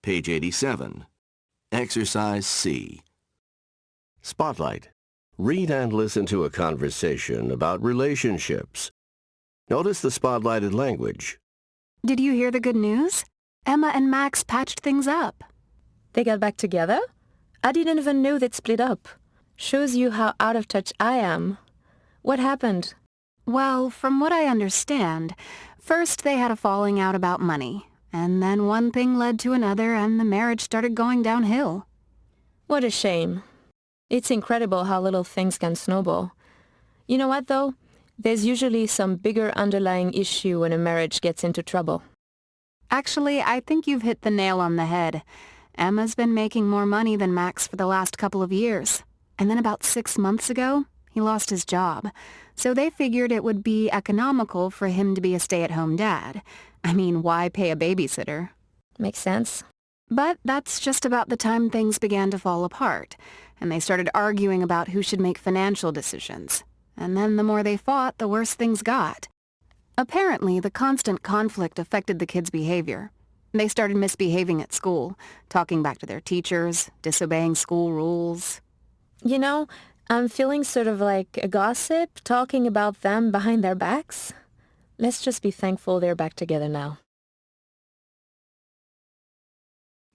Page 87. Exercise C. Spotlight. Read and listen to a conversation about relationships. Notice the spotlighted language. Did you hear the good news? Emma and Max patched things up. They got back together? I didn't even know they'd split up. Shows you how out of touch I am. What happened? Well, from what I understand, first they had a falling out about money, and then one thing led to another and the marriage started going downhill. What a shame. It's incredible how little things can snowball. You know what, though? There's usually some bigger underlying issue when a marriage gets into trouble. Actually, I think you've hit the nail on the head. Emma's been making more money than Max for the last couple of years. And then about 6 months ago, he lost his job. So they figured it would be economical for him to be a stay-at-home dad. I mean, why pay a babysitter? Makes sense. But that's just about the time things began to fall apart, and they started arguing about who should make financial decisions. And then the more they fought, the worse things got. Apparently, the constant conflict affected the kids' behavior. They started misbehaving at school, talking back to their teachers, disobeying school rules. You know, I'm feeling sort of like a gossip, talking about them behind their backs. Let's just be thankful they're back together now.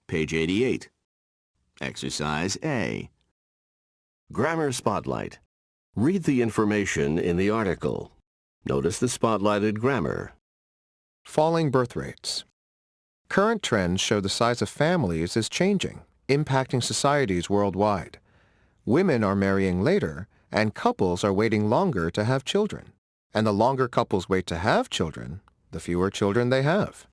Page 88. Exercise A. Grammar Spotlight. Read the information in the article. Notice the spotlighted grammar. Falling birth rates. Current trends show the size of families is changing, impacting societies worldwide. Women are marrying later, and couples are waiting longer to have children. And the longer couples wait to have children, the fewer children they have.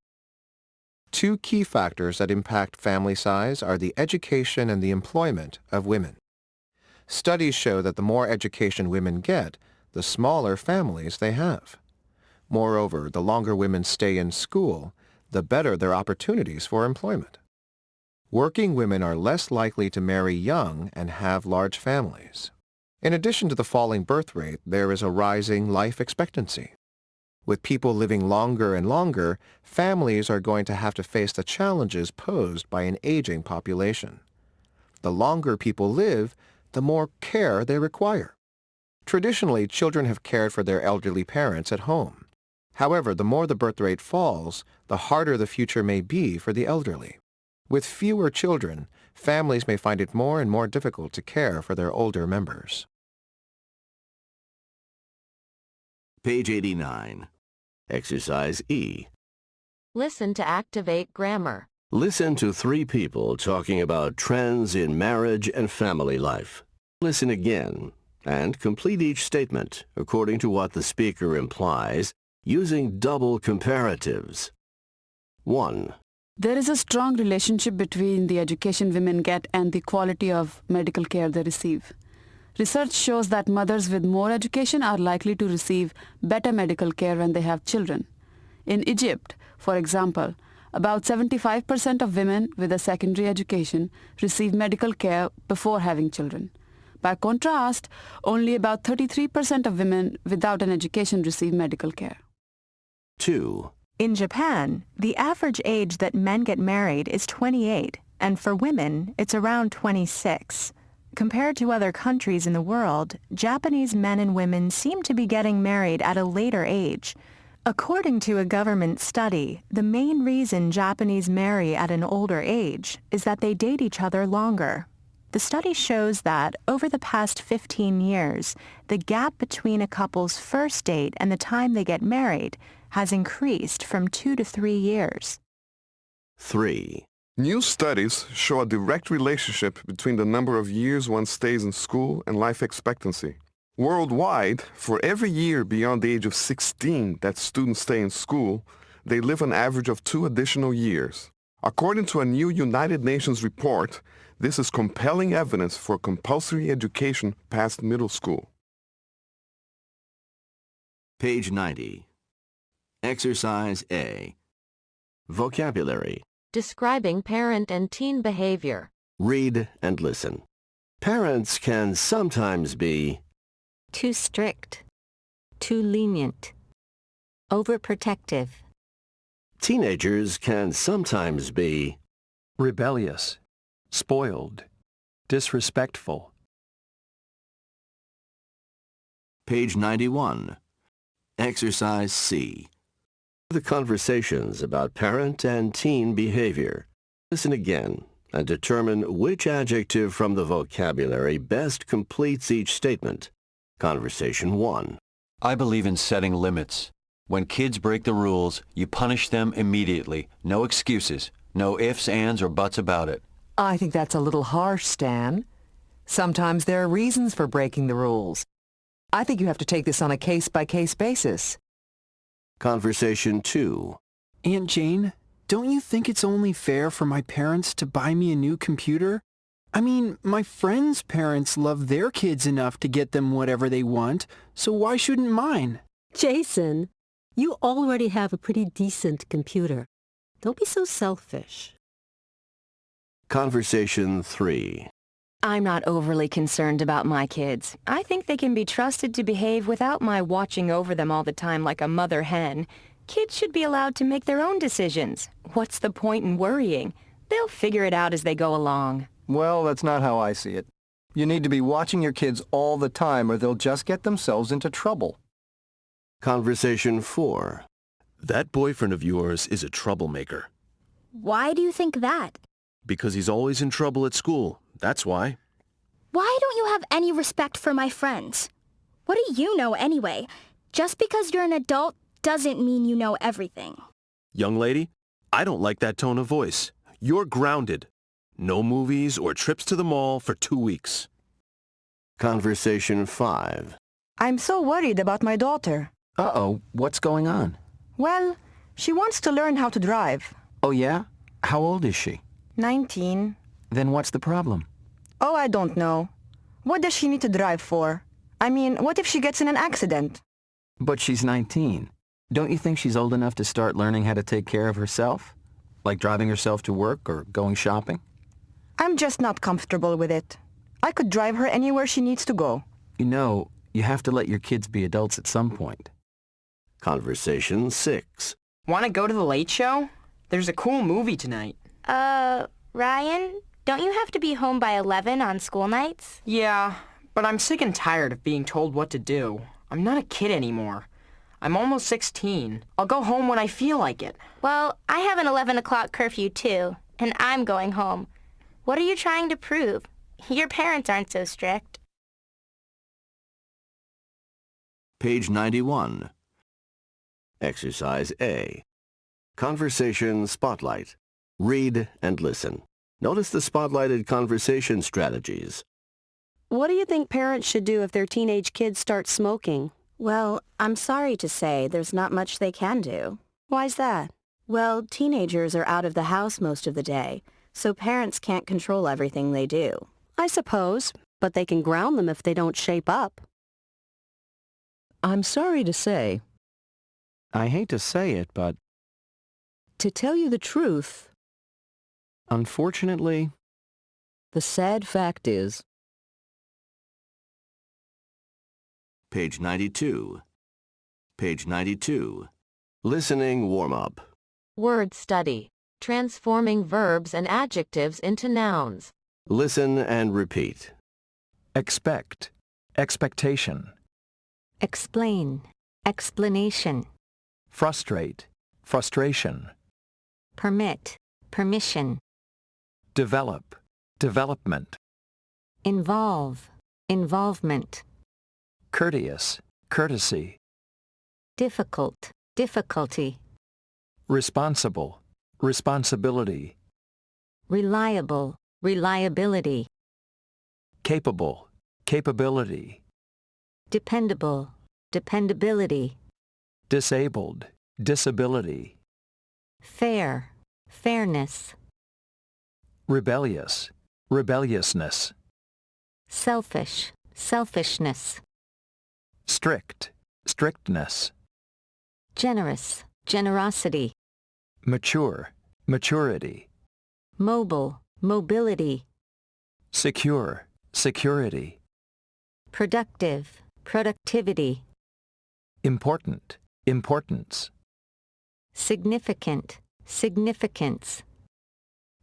Two key factors that impact family size are the education and the employment of women. Studies show that the more education women get, the smaller families they have. Moreover, the longer women stay in school, the better their opportunities for employment. Working women are less likely to marry young and have large families. In addition to the falling birth rate, there is a rising life expectancy. With people living longer and longer, families are going to have to face the challenges posed by an aging population. The longer people live, the more care they require. Traditionally, children have cared for their elderly parents at home. However, the more the birth rate falls, the harder the future may be for the elderly. With fewer children, families may find it more and more difficult to care for their older members. Page 89. Exercise E. Listen to activate grammar. Listen to 3 people talking about trends in marriage and family life. Listen again and complete each statement according to what the speaker implies using double comparatives. 1. There is a strong relationship between the education women get and the quality of medical care they receive. Research shows that mothers with more education are likely to receive better medical care when they have children. In Egypt, for example, about 75% of women with a secondary education receive medical care before having children. By contrast, only about 33% of women without an education receive medical care. 2. In Japan, the average age that men get married is 28, and for women, it's around 26. Compared to other countries in the world, Japanese men and women seem to be getting married at a later age. According to a government study, the main reason Japanese marry at an older age is that they date each other longer. The study shows that, over the past 15 years, the gap between a couple's first date and the time they get married has increased from 2 to 3 years. 3. New studies show a direct relationship between the number of years one stays in school and life expectancy. Worldwide, for every year beyond the age of 16 that students stay in school, they live an average of 2 additional years. According to a new United Nations report, this is compelling evidence for compulsory education past middle school. Page 90. Exercise A. Vocabulary. Describing parent and teen behavior. Read and listen. Parents can sometimes be Too strict. Too lenient. Overprotective. Teenagers can sometimes be rebellious, spoiled, disrespectful. Page 91. Exercise C. The conversations about parent and teen behavior. Listen again and determine which adjective from the vocabulary best completes each statement. Conversation 1. I believe in setting limits. When kids break the rules, you punish them immediately. No excuses. No ifs, ands, or buts about it. I think that's a little harsh, Stan. Sometimes there are reasons for breaking the rules. I think you have to take this on a case-by-case basis. Conversation 2. Aunt Jane, don't you think it's only fair for my parents to buy me a new computer? I mean, my friends' parents love their kids enough to get them whatever they want, so why shouldn't mine? Jason, you already have a pretty decent computer. Don't be so selfish. Conversation 3. I'm not overly concerned about my kids. I think they can be trusted to behave without my watching over them all the time like a mother hen. Kids should be allowed to make their own decisions. What's the point in worrying? They'll figure it out as they go along. Well, that's not how I see it. You need to be watching your kids all the time or they'll just get themselves into trouble. Conversation 4. That boyfriend of yours is a troublemaker. Why do you think that? Because he's always in trouble at school. That's why. Why don't you have any respect for my friends? What do you know anyway? Just because you're an adult doesn't mean you know everything. Young lady, I don't like that tone of voice. You're grounded. No movies or trips to the mall for 2 weeks. Conversation 5. I'm so worried about my daughter. Uh-oh, what's going on? Well, she wants to learn how to drive. Oh, yeah? How old is she? 19. Then what's the problem? Oh, I don't know. What does she need to drive for? I mean, what if she gets in an accident? But she's 19. Don't you think she's old enough to start learning how to take care of herself? Like driving herself to work or going shopping? I'm just not comfortable with it. I could drive her anywhere she needs to go. You know, you have to let your kids be adults at some point. Conversation 6. Want to go to the late show? There's a cool movie tonight. Ryan, don't you have to be home by 11 on school nights? Yeah, but I'm sick and tired of being told what to do. I'm not a kid anymore. I'm almost 16. I'll go home when I feel like it. Well, I have an 11 o'clock curfew too, and I'm going home. What are you trying to prove? Your parents aren't so strict. Page 91. Exercise A. Conversation Spotlight. Read and listen. Notice the spotlighted conversation strategies. What do you think parents should do if their teenage kids start smoking? Well, I'm sorry to say there's not much they can do. Why's that? Well, teenagers are out of the house most of the day, so parents can't control everything they do. I suppose, but they can ground them if they don't shape up. I'm sorry to say. I hate to say it, but To tell you the truth, unfortunately, the sad fact is, Page 92. Page 92. Listening warm-up. Word study. Transforming verbs and adjectives into nouns. Listen and repeat. Expect, expectation. Explain. Explanation. Frustrate, frustration. Permit. Permission. Develop, development. Involve. Involvement. Courteous, courtesy. Difficult. Difficulty. Responsible, responsibility. Reliable. Reliability. Capable, capability. Dependable. Dependability. Disabled, disability. Fair. Fairness. Rebellious, rebelliousness. Selfish. Selfishness. Strict, strictness. Generous. Generosity. Mature, maturity. Mobile. Mobility. Secure, security. Productive. Productivity. Important, importance. Significant. Significance.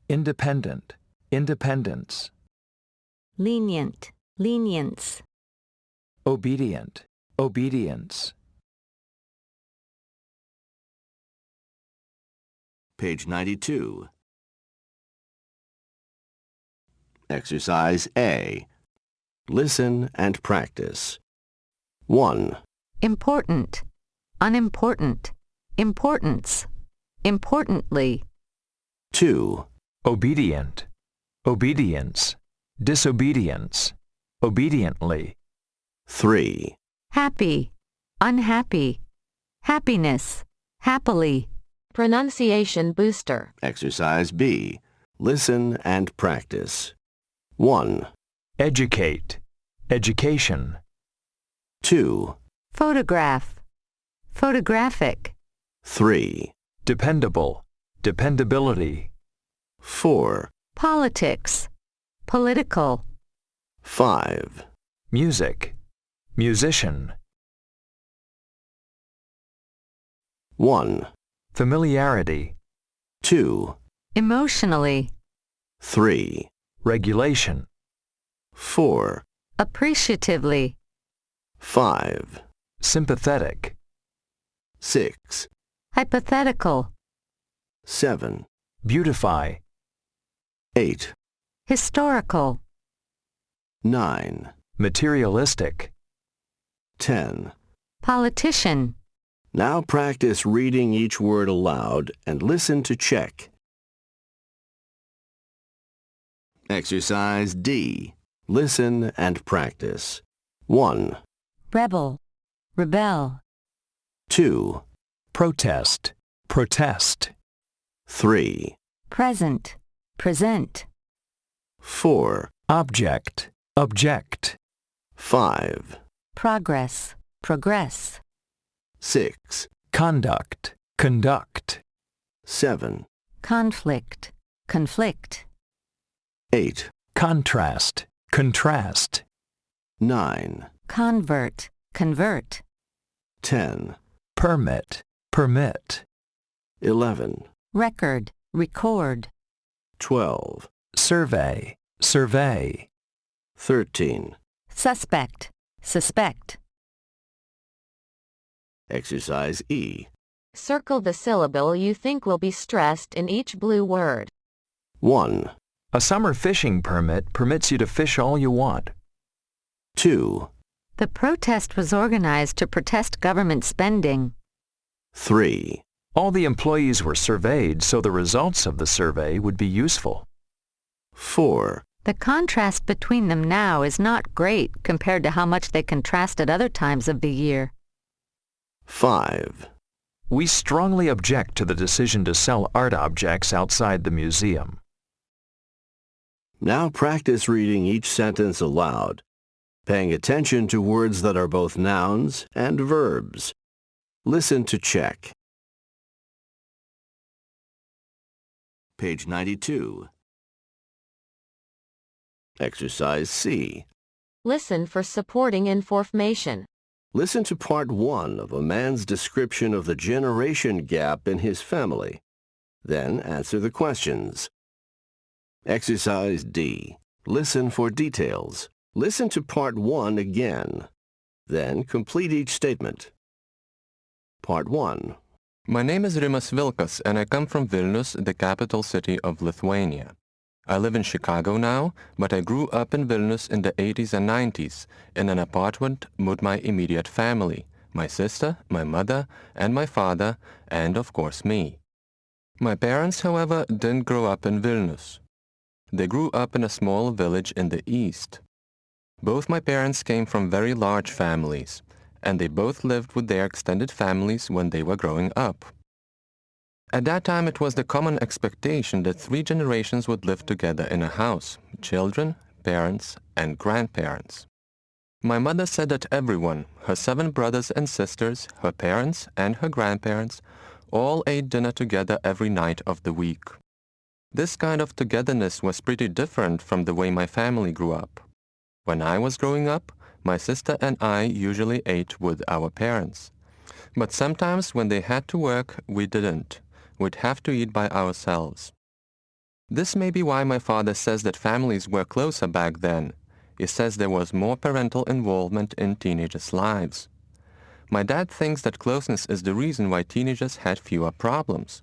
Independent, independence. Lenient, lenience. Obedient, obedience. Page 92. Exercise A. Listen and practice. 1. Important, unimportant, importance, importantly. 2. Obedient, obedience, disobedience, obediently. 3. Happy, unhappy, happiness, happily. Pronunciation booster. Exercise B. Listen and practice. 1. Educate, education. 2. Photograph, photographic. 3. Dependable, dependability. 4. Politics, political. 5. Music, musician. 1. Familiarity, 2. Emotionally, 3. regulation. 4. appreciatively. 5. Sympathetic, 6. Hypothetical, 7. beautify. 8. historical. 9. Materialistic, 10. Politician, Now practice reading each word aloud and listen to check. Exercise D. Listen and practice. 1. rebel, rebel. 2. protest, protest. 3. Present, present. 4. Object, object. 5. Progress, progress. 6. Conduct, conduct. 7. Conflict, conflict. 8. Contrast, contrast. 9. Convert, convert. 10. Permit, permit. 11. Record, record. 12. Survey, survey. 13. Suspect, suspect. Exercise E. Circle the syllable you think will be stressed in each blue word. 1. A summer fishing permit permits you to fish all you want. 2. The protest was organized to protest government spending. 3. All the employees were surveyed, so the results of the survey would be useful. 4. The contrast between them now is not great compared to how much they contrast at other times of the year. 5. We strongly object to the decision to sell art objects outside the museum. Now practice reading each sentence aloud, paying attention to words that are both nouns and verbs. Listen to check. Page 92. Exercise C. Listen for supporting information. Listen to part 1 of a man's description of the generation gap in his family. Then answer the questions. Exercise D. Listen for details. Listen to part 1 again. Then complete each statement. Part 1. My name is Rimas Vilkas, and I come from Vilnius, the capital city of Lithuania. I live in Chicago now, but I grew up in Vilnius in the 80s and 90s in an apartment with my immediate family, my sister, my mother, and my father, and of course me. My parents, however, didn't grow up in Vilnius. They grew up in a small village in the east. Both my parents came from very large families, and they both lived with their extended families when they were growing up. At that time, it was the common expectation that 3 generations would live together in a house: children, parents, and grandparents. My mother said that everyone, her 7 brothers and sisters, her parents, and her grandparents, all ate dinner together every night of the week. This kind of togetherness was pretty different from the way my family grew up. When I was growing up, my sister and I usually ate with our parents. But sometimes when they had to work, we didn't. We'd have to eat by ourselves. This may be why my father says that families were closer back then. He says there was more parental involvement in teenagers' lives. My dad thinks that closeness is the reason why teenagers had fewer problems.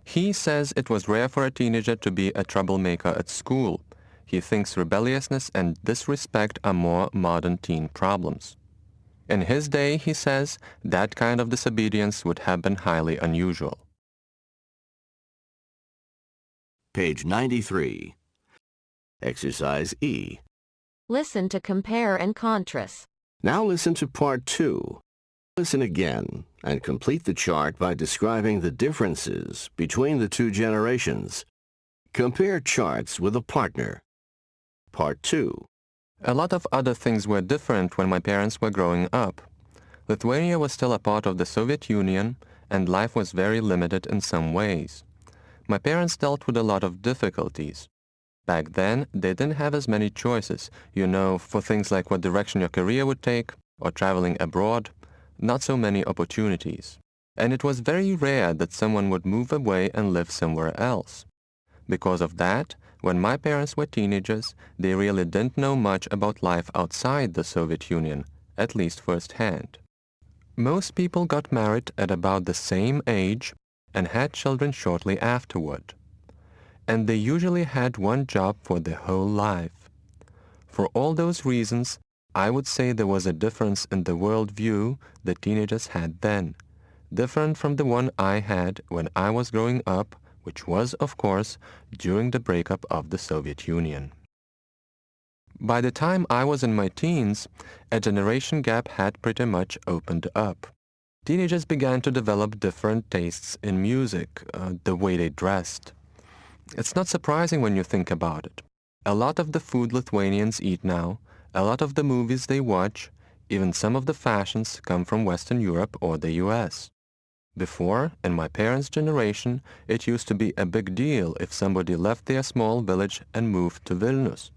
He says it was rare for a teenager to be a troublemaker at school. He thinks rebelliousness and disrespect are more modern teen problems. In his day, he says, that kind of disobedience would have been highly unusual. Page 93. Exercise E. Listen to compare and contrast. Now listen to Part 2. Listen again and complete the chart by describing the differences between the two generations. Compare charts with a partner. Part 2. A lot of other things were different when my parents were growing up. Lithuania was still a part of the Soviet Union, and life was very limited in some ways. My parents dealt with a lot of difficulties. Back then, they didn't have as many choices, for things like what direction your career would take, or traveling abroad. Not so many opportunities. And it was very rare that someone would move away and live somewhere else. Because of that, when my parents were teenagers, they really didn't know much about life outside the Soviet Union, at least firsthand. Most people got married at about the same age and had children shortly afterward. And they usually had one job for their whole life. For all those reasons, I would say there was a difference in the worldview the teenagers had then, different from the one I had when I was growing up, which was, of course, during the breakup of the Soviet Union. By the time I was in my teens, a generation gap had pretty much opened up. Teenagers began to develop different tastes in music, the way they dressed. It's not surprising when you think about it. A lot of the food Lithuanians eat now, a lot of the movies they watch, even some of the fashions come from Western Europe or the US. Before, in my parents' generation, it used to be a big deal if somebody left their small village and moved to Vilnius.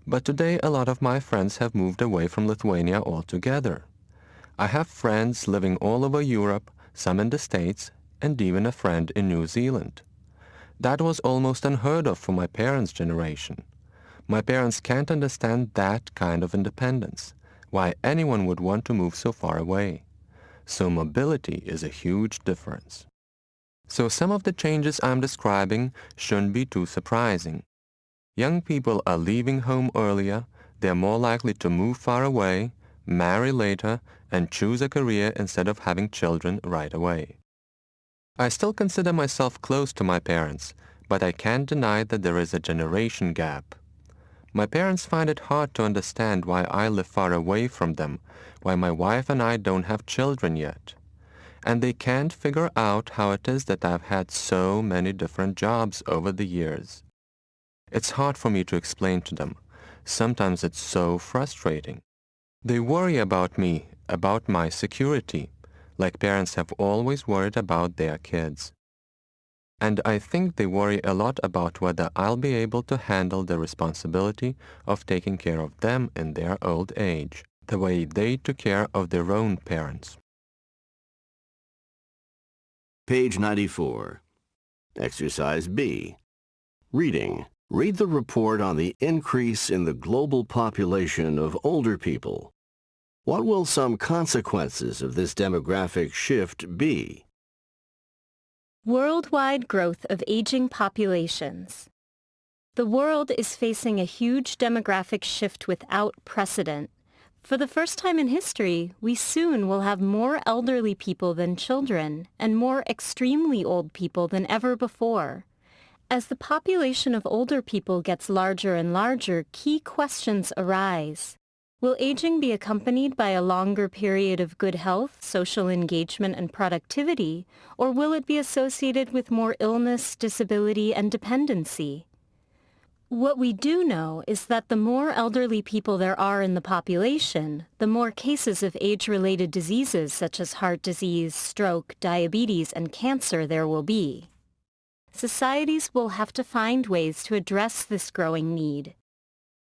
But today a lot of my friends have moved away from Lithuania altogether. I have friends living all over Europe, some in the States, and even a friend in New Zealand. That was almost unheard of for my parents' generation. My parents can't understand that kind of independence, why anyone would want to move so far away. So mobility is a huge difference. So some of the changes I'm describing shouldn't be too surprising. Young people are leaving home earlier, they're more likely to move far away, marry later, and choose a career instead of having children right away. I still consider myself close to my parents, but I can't deny that there is a generation gap. My parents find it hard to understand why I live far away from them, why my wife and I don't have children yet. And they can't figure out how it is that I've had so many different jobs over the years. It's hard for me to explain to them. Sometimes it's so frustrating. They worry about me, about my security, like parents have always worried about their kids. And I think they worry a lot about whether I'll be able to handle the responsibility of taking care of them in their old age, the way they took care of their own parents. Page 94. Exercise B. Reading. Read the report on the increase in the global population of older people. What will some consequences of this demographic shift be? Worldwide growth of aging populations. The world is facing a huge demographic shift without precedent. For the first time in history, we soon will have more elderly people than children and more extremely old people than ever before. As the population of older people gets larger and larger, key questions arise. Will aging be accompanied by a longer period of good health, social engagement, and productivity, or will it be associated with more illness, disability, and dependency? What we do know is that the more elderly people there are in the population, the more cases of age-related diseases such as heart disease, stroke, diabetes, and cancer there will be. Societies will have to find ways to address this growing need.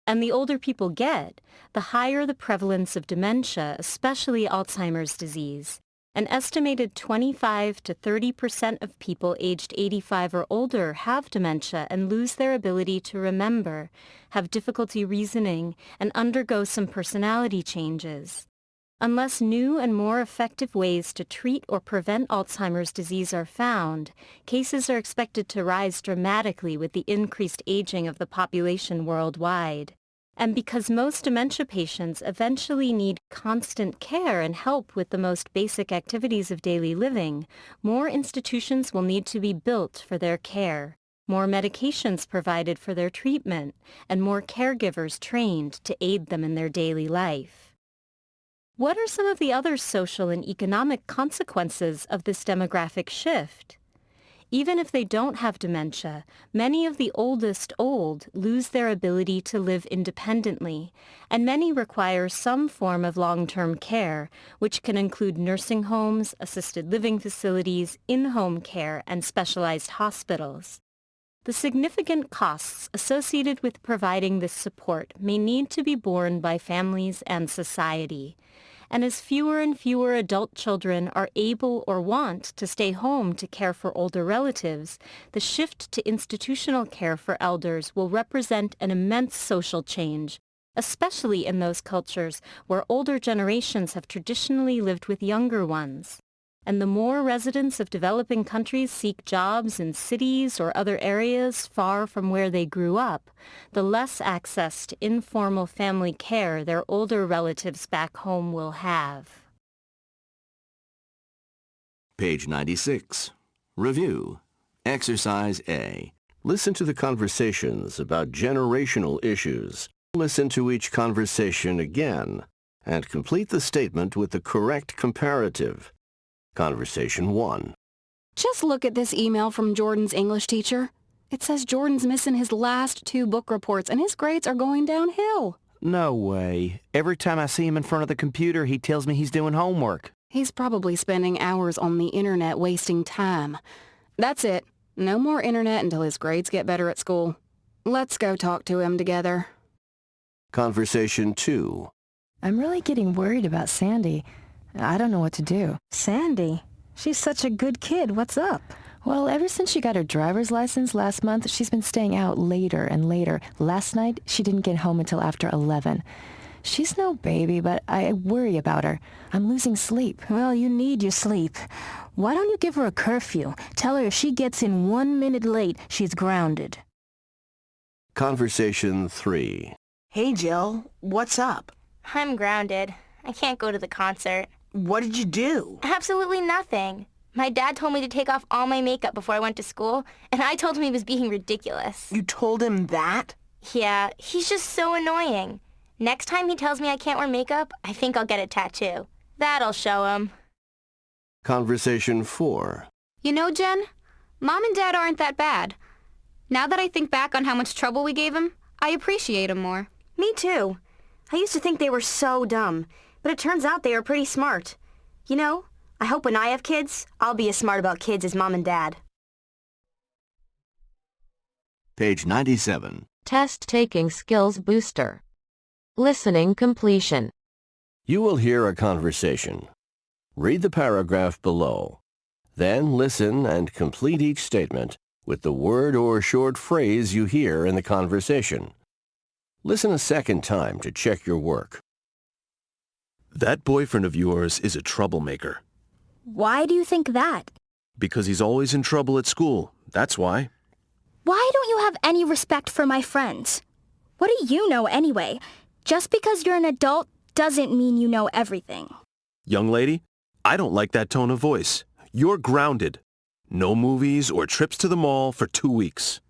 And the older people get, the higher the prevalence of dementia, especially Alzheimer's disease, An estimated 25 to 30% of people aged 85 or older have dementia and lose their ability to remember, have difficulty reasoning, and undergo some personality changes. Unless new and more effective ways to treat or prevent Alzheimer's disease are found, cases are expected to rise dramatically with the increased aging of the population worldwide. And because most dementia patients eventually need constant care and help with the most basic activities of daily living, more institutions will need to be built for their care, more medications provided for their treatment, and more caregivers trained to aid them in their daily life. What are some of the other social and economic consequences of this demographic shift? Even if they don't have dementia, many of the oldest old lose their ability to live independently, and many require some form of long-term care, which can include nursing homes, assisted living facilities, in-home care, and specialized hospitals. The significant costs associated with providing this support may need to be borne by families and society. And as fewer and fewer adult children are able or want to stay home to care for older relatives, the shift to institutional care for elders will represent an immense social change, especially in those cultures where older generations have traditionally lived with younger ones. And the more residents of developing countries seek jobs in cities or other areas far from where they grew up, the less access to informal family care their older relatives back home will have. Page 96. Review. Exercise A. Listen to the conversations about generational issues. Listen to each conversation again and complete the statement with the correct comparative. Conversation 1. Just look at this email from Jordan's English teacher. It says Jordan's missing his last 2 book reports and his grades are going downhill. No way. Every time I see him in front of the computer, he tells me he's doing homework. He's probably spending hours on the internet wasting time. That's it. No more internet until his grades get better at school. Let's go talk to him together. Conversation 2. I'm really getting worried about Sandy. I don't know what to do. Sandy? She's such a good kid. What's up? Well, ever since she got her driver's license last month, she's been staying out later and later. Last night, she didn't get home until after 11. She's no baby, but I worry about her. I'm losing sleep. Well, you need your sleep. Why don't you give her a curfew? Tell her if she gets in 1 minute late, she's grounded. Conversation 3. Hey, Jill. What's up? I'm grounded. I can't go to the concert. What did you do? Absolutely nothing. My dad told me to take off all my makeup before I went to school, and I told him he was being ridiculous. You told him that? Yeah, he's just so annoying. Next time he tells me I can't wear makeup, I think I'll get a tattoo. That'll show him. Conversation 4. You know, Jen, Mom and Dad aren't that bad. Now that I think back on how much trouble we gave them, I appreciate them more. Me too. I used to think they were so dumb. But it turns out they are pretty smart. You know, I hope when I have kids, I'll be as smart about kids as Mom and Dad. Page 97. Test-taking skills booster. Listening completion. You will hear a conversation. Read the paragraph below. Then listen and complete each statement with the word or short phrase you hear in the conversation. Listen a second time to check your work. That boyfriend of yours is a troublemaker. Why do you think that? Because he's always in trouble at school. That's why. Why don't you have any respect for my friends? What do you know anyway? Just because you're an adult doesn't mean you know everything. Young lady, I don't like that tone of voice. You're grounded. No movies or trips to the mall for 2 weeks.